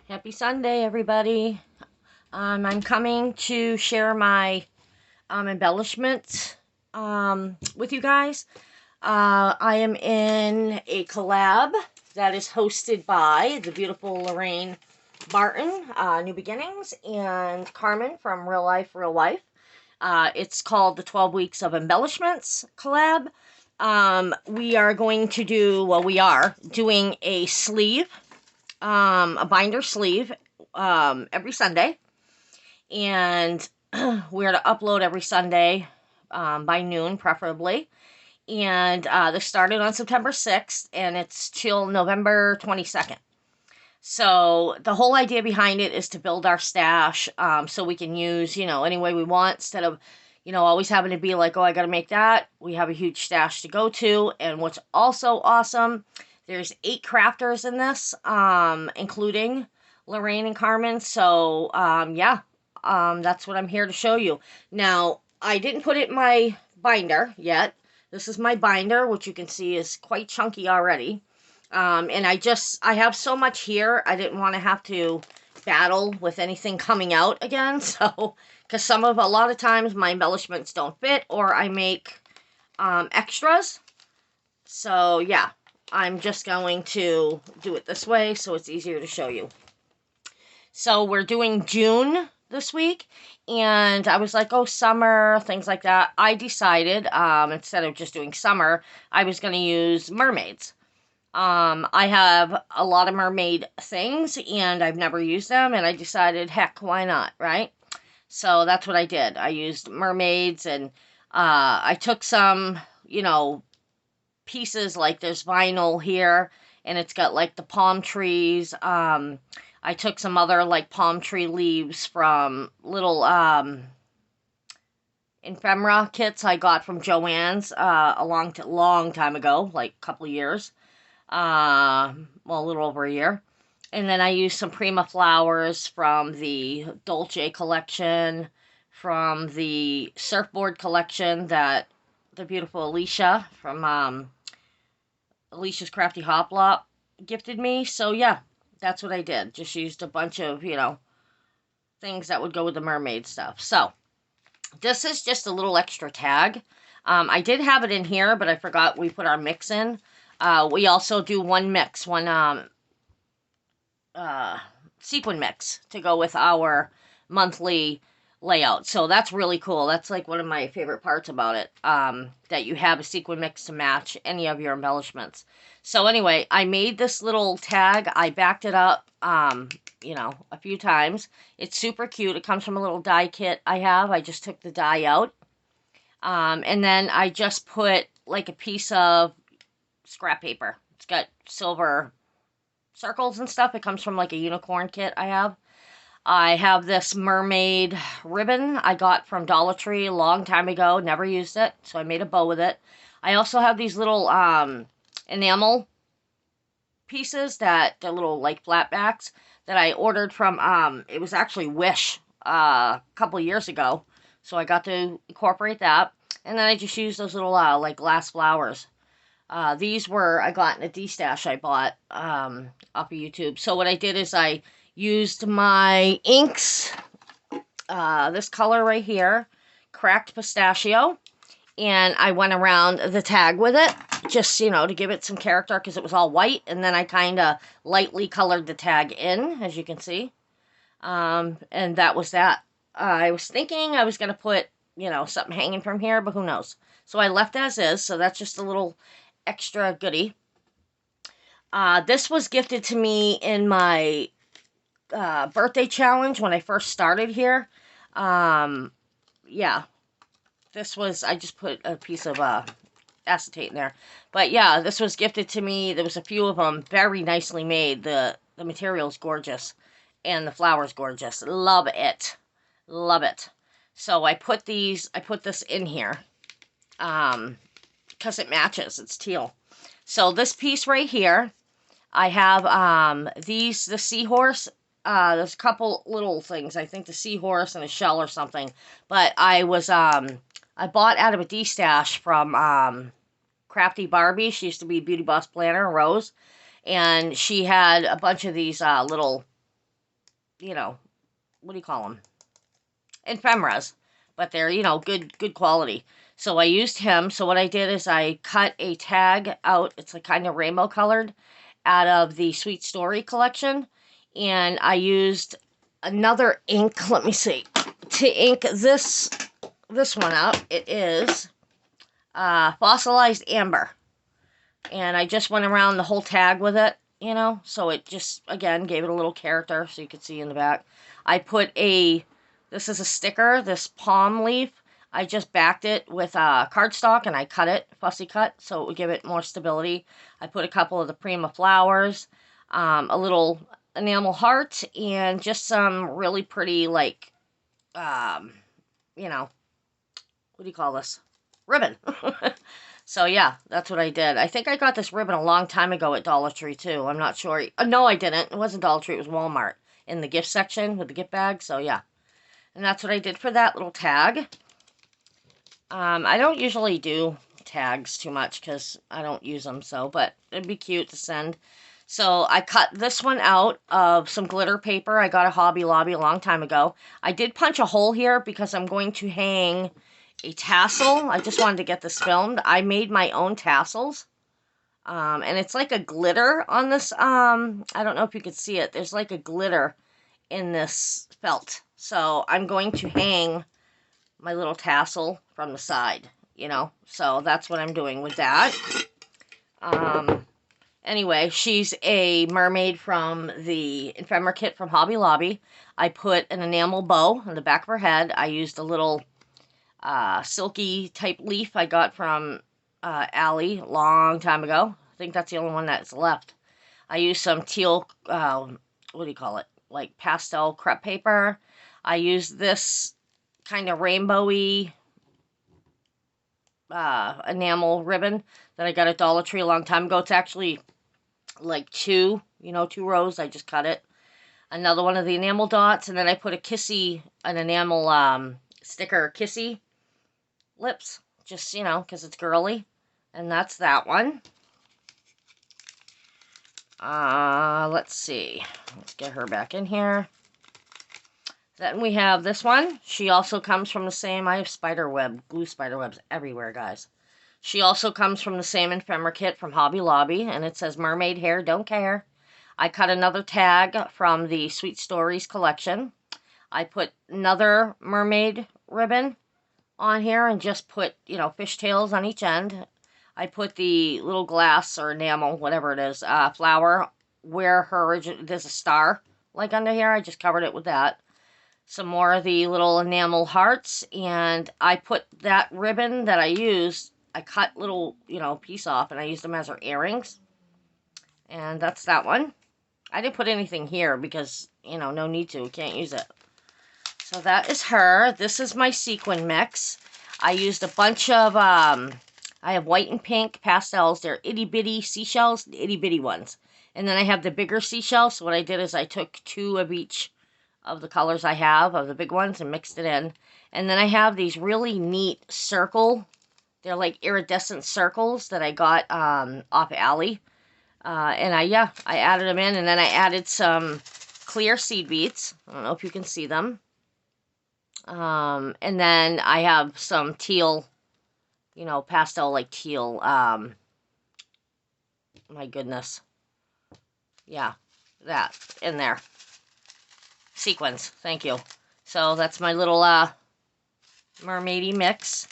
Happy Sunday, everybody. I'm coming to share my embellishments with you guys. I am in a collab that is hosted by the beautiful Lorraine Barton, New Beginnings, and Carmen from Real Life, Real Life. It's called the 12 Weeks of Embellishments collab. We are going to do, well, we are doing a sleeve, a binder sleeve, every Sunday, and we're to upload every Sunday, by noon, preferably. And this started on September 6th, and it's till November 22nd. So the whole idea behind it is to build our stash, so we can use, any way we want, instead of, always having to be like, oh, I gotta make that. We have a huge stash to go to. And what's also awesome, there's 8 crafters in this, including Lorraine and Carmen. So, yeah, that's what I'm here to show you. Now, I didn't put it in my binder yet. This is my binder, which you can see is quite chunky already. And I have so much here, I didn't want to have to battle with anything coming out again. So, because a lot of times my embellishments don't fit, or I make extras. So, yeah, I'm just going to do it this way so it's easier to show you. So, we're doing June this week, and I was like, oh, summer, things like that. I decided, instead of just doing summer, I was going to use mermaids. I have a lot of mermaid things, and I've never used them, and I decided, heck, why not, right? So that's what I did. I used mermaids, and I took some, pieces, like there's vinyl here, and it's got, like, the palm trees. I took some other, like, palm tree leaves from little, ephemera kits I got from Joann's, a long time ago, like a couple of years. Well, a little over a year. And then I used some Prima flowers from the Dolce collection, from the surfboard collection that the beautiful Alicia from Alicia's Crafty Hoplop gifted me. So yeah, that's what I did. Just used a bunch of, things that would go with the mermaid stuff. So this is just a little extra tag. I did have it in here, but I forgot we put our mix in. We also do one sequin mix to go with our monthly layout. So that's really cool. That's like one of my favorite parts about it, that you have a sequin mix to match any of your embellishments. So anyway, I made this little tag. I backed it up, a few times. It's super cute. It comes from a little die kit I have. I just took the die out. And then I just put like a piece of scrap paper. It's got silver circles and stuff. It comes from like a unicorn kit I have. I have this mermaid ribbon I got from Dollar Tree a long time ago. Never used it, so I made a bow with it. I also have these little enamel pieces they're little like flat backs that I ordered from it was actually Wish a couple years ago. So I got to incorporate that. And then I just used those little like glass flowers. These I got in a D-stash I bought off of YouTube. So what I did is I used my inks, this color right here, Cracked Pistachio, and I went around the tag with it, just, to give it some character, because it was all white, and then I kind of lightly colored the tag in, as you can see, and that was that. I was thinking I was going to put, something hanging from here, but who knows. So I left as is, so that's just a little extra goodie. This was gifted to me in my birthday challenge when I first started here. Yeah, I just put a piece of acetate in there. But yeah, this was gifted to me. There was a few of them, very nicely made. The material's gorgeous, and the flower's gorgeous. Love it. Love it. So I put this in here, because it matches. It's teal. So this piece right here, I have the seahorse. There's a couple little things. I think the seahorse and a shell or something. But I bought out of a D-stash from Crafty Barbie. She used to be Beauty Boss Planner, Rose. And she had a bunch of these little you know, what do you call them? Ephemeras, but they're, good quality. So I used him. So what I did is I cut a tag out. It's like kind of rainbow colored out of the Sweet Story collection. And I used another ink, let me see, to ink this one up. It is fossilized amber. And I just went around the whole tag with it, so it just, again, gave it a little character so you could see in the back. I put this is a sticker, this palm leaf. I just backed it with cardstock and I cut it, fussy cut, so it would give it more stability. I put a couple of the Prima flowers, a little enamel heart, and just some really pretty, like, what do you call this? Ribbon. So yeah, that's what I did. I think I got this ribbon a long time ago at Dollar Tree too. I'm not sure. No, I didn't. It wasn't Dollar Tree. It was Walmart in the gift section with the gift bag. So yeah, and that's what I did for that little tag. I don't usually do tags too much because I don't use them. So, but it'd be cute to send. So I cut this one out of some glitter paper. I got at Hobby Lobby a long time ago. I did punch a hole here because I'm going to hang a tassel. I just wanted to get this filmed. I made my own tassels. And it's like a glitter on this. I don't know if you could see it. There's like a glitter in this felt. So I'm going to hang my little tassel from the side, So that's what I'm doing with that. Anyway, she's a mermaid from the ephemera kit from Hobby Lobby. I put an enamel bow on the back of her head. I used a little silky type leaf I got from Allie a long time ago. I think that's the only one that's left. I used some teal, what do you call it? Like pastel crepe paper. I used this kind of rainbowy enamel ribbon that I got at Dollar Tree a long time ago. It's actually like two rows. I just cut it. Another one of the enamel dots, and then I put an enamel sticker kissy lips, just, because it's girly. And that's that one. Let's see. Let's get her back in here. Then we have this one. She also comes from the same, I have glue spider webs everywhere, guys. She also comes from the same ephemera kit from Hobby Lobby, and it says mermaid hair, don't care. I cut another tag from the Sweet Stories collection. I put another mermaid ribbon on here and just put, fishtails on each end. I put the little glass or enamel, whatever it is, flower where there's a star, like under here. I just covered it with that. Some more of the little enamel hearts, and I put that ribbon that I used, I cut little, piece off, and I used them as her earrings. And that's that one. I didn't put anything here because, no need to. Can't use it. So that is her. This is my sequin mix. I used a bunch of, I have white and pink pastels. They're itty-bitty seashells, the itty-bitty ones. And then I have the bigger seashells. So what I did is I took 2 of each of the colors I have, of the big ones, and mixed it in. And then I have these really neat they're like iridescent circles that I got off Allie. And I added them in, and then I added some clear seed beads. I don't know if you can see them. And then I have some teal, pastel like teal. My goodness. Yeah, that in there. Sequins, thank you. So that's my little mermaidy mix.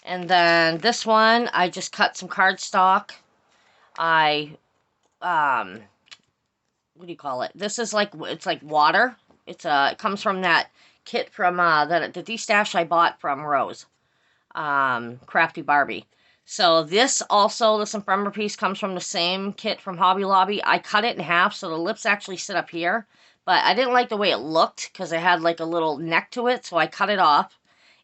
And then this one, I just cut some cardstock. What do you call it? This is like, it's like water. It comes from that kit from the D-stash I bought from Rose, Crafty Barbie. So this ephemera piece comes from the same kit from Hobby Lobby. I cut it in half so the lips actually sit up here. But I didn't like the way it looked because it had like a little neck to it, so I cut it off.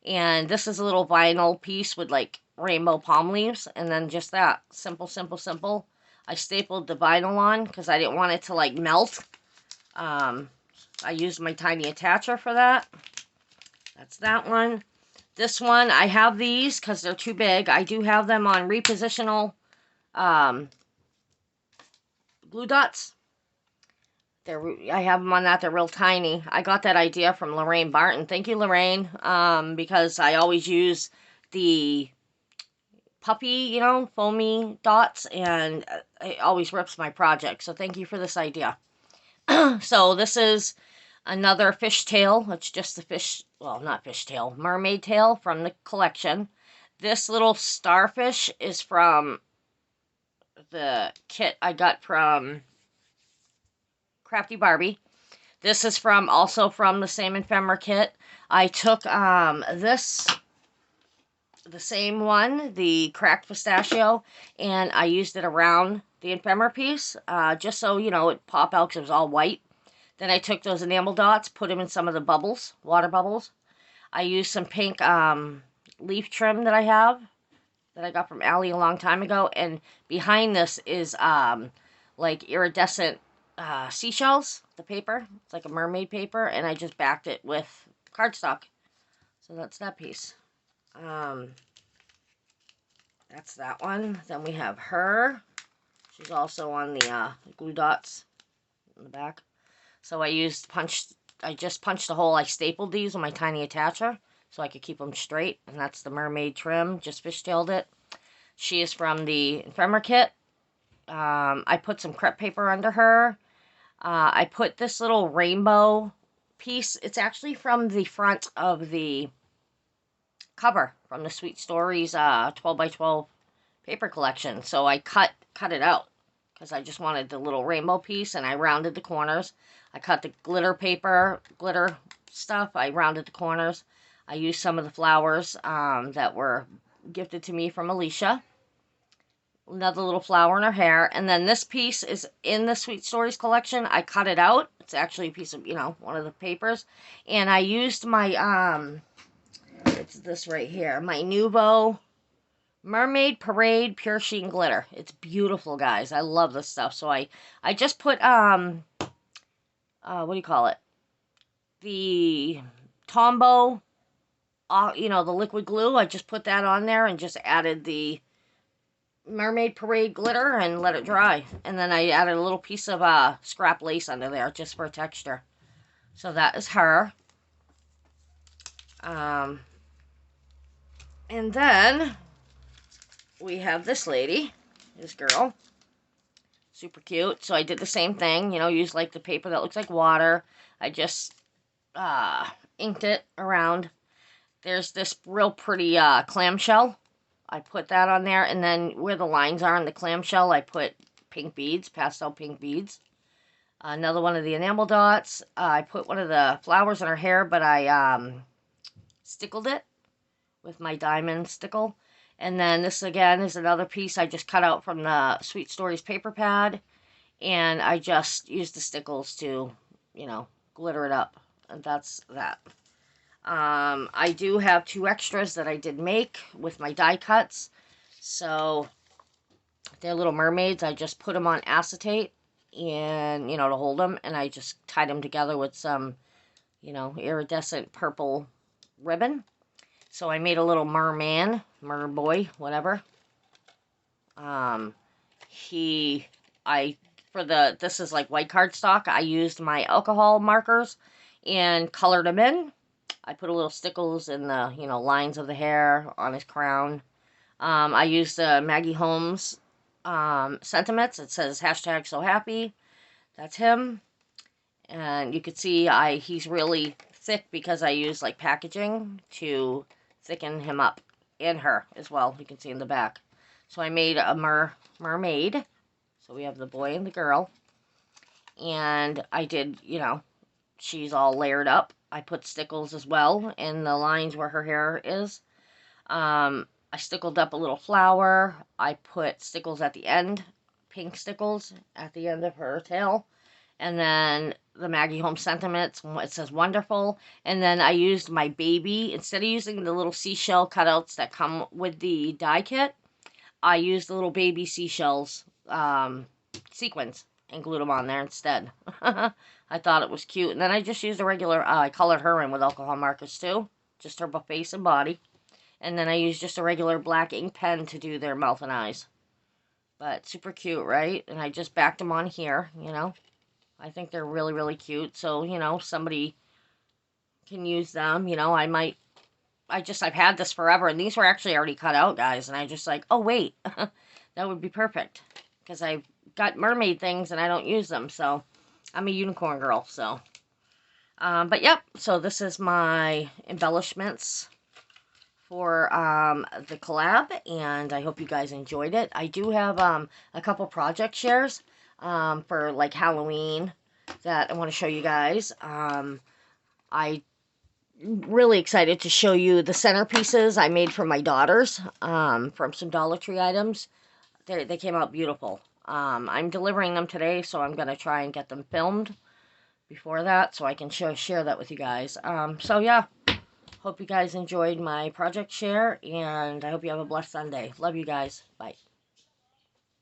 And this is a little vinyl piece with like rainbow palm leaves, and then just that. Simple, simple, simple. I stapled the vinyl on because I didn't want it to like melt. I used my tiny attacher for that. That's that one. This one, I have these because they're too big. I do have them on repositional glue dots. I have them on that. They're real tiny. I got that idea from Lorraine Barton. Thank you, Lorraine. Because I always use the puppy, foamy dots, and it always rips my project. So thank you for this idea. So this is another fish tail. It's just the fish, well, not fish tail, mermaid tail from the collection. This little starfish is from the kit I got from Crafty Barbie. This is also from the same ephemera kit. I took the same one, the cracked pistachio, and I used it around the ephemera piece, just so, it pop out because it was all white. Then I took those enamel dots, put them in some of the bubbles, water bubbles. I used some pink leaf trim that I have, that I got from Allie a long time ago, and behind this is like iridescent seashells, the paper. It's like a mermaid paper, and I just backed it with cardstock. So that's that piece. That's that one. Then we have her. She's also on the glue dots in the back. So I just punched a hole. I stapled these with my tiny attacher so I could keep them straight. And that's the mermaid trim. Just fishtailed it. She is from the ephemera kit. I put some crepe paper under her. I put this little rainbow piece. It's actually from the front of the cover from the Sweet Stories 12 by 12 paper collection. So I cut it out because I just wanted the little rainbow piece, and I rounded the corners. I cut the glitter stuff. I rounded the corners. I used some of the flowers that were gifted to me from Alicia. Another little flower in her hair. And then this piece is in the Sweet Stories collection. I cut it out. It's actually a piece of, one of the papers. And I used my, it's this right here, my Nuvo Mermaid Parade Pure Sheen Glitter. It's beautiful, guys. I love this stuff. So I just put, what do you call it? The Tombow, the liquid glue. I just put that on there and just added the Mermaid Parade glitter and let it dry. And then I added a little piece of scrap lace under there just for texture. So that is her. And then we have this lady, this girl. Super cute. So I did the same thing, used like the paper that looks like water. I just inked it around. There's this real pretty clamshell. I put that on there, and then where the lines are in the clamshell, I put pink beads, pastel pink beads. Another one of the enamel dots. I put one of the flowers in her hair, but I stickled it with my diamond stickle. And then this again is another piece I just cut out from the Sweet Stories paper pad, and I just used the stickles to, glitter it up. And that's that. I do have 2 extras that I did make with my die cuts. So they're little mermaids. I just put them on acetate and, to hold them. And I just tied them together with some, iridescent purple ribbon. So I made a little merman, merboy, whatever. This is like white cardstock. I used my alcohol markers and colored them in. I put a little stickles in the, lines of the hair on his crown. I used Maggie Holmes sentiments. It says hashtag so happy. That's him. And you can see he's really thick because I use like packaging to thicken him up, and her as well. You can see in the back. So I made a mermaid. So we have the boy and the girl. And I did, she's all layered up. I put stickles as well in the lines where her hair is. I stickled up a little flower. I put stickles at the end, pink stickles at the end of her tail. And then the Maggie Home Sentiments, it says wonderful. And then I used my baby, instead of using the little seashell cutouts that come with the die kit, I used the little baby seashells sequins and glued them on there instead. I thought it was cute. And then I just used a regular, I colored her in with alcohol markers too. Just her face and body. And then I used just a regular black ink pen to do their mouth and eyes. But super cute, right? And I just backed them on here, I think they're really, really cute. So, you know, somebody can use them. You know, I've had this forever, and these were actually already cut out, guys. And I just like, oh, wait, that would be perfect. Because I've got mermaid things and I don't use them. So, I'm a unicorn girl, so. But yep, so this is my embellishments for the collab, and I hope you guys enjoyed it. I do have a couple project shares for like Halloween that I want to show you guys. I really excited to show you the centerpieces I made for my daughters from some Dollar Tree items. They came out beautiful. I'm delivering them today, so I'm going to try and get them filmed before that so I can share that with you guys. So yeah, hope you guys enjoyed my project share, and I hope you have a blessed Sunday. Love you guys. Bye.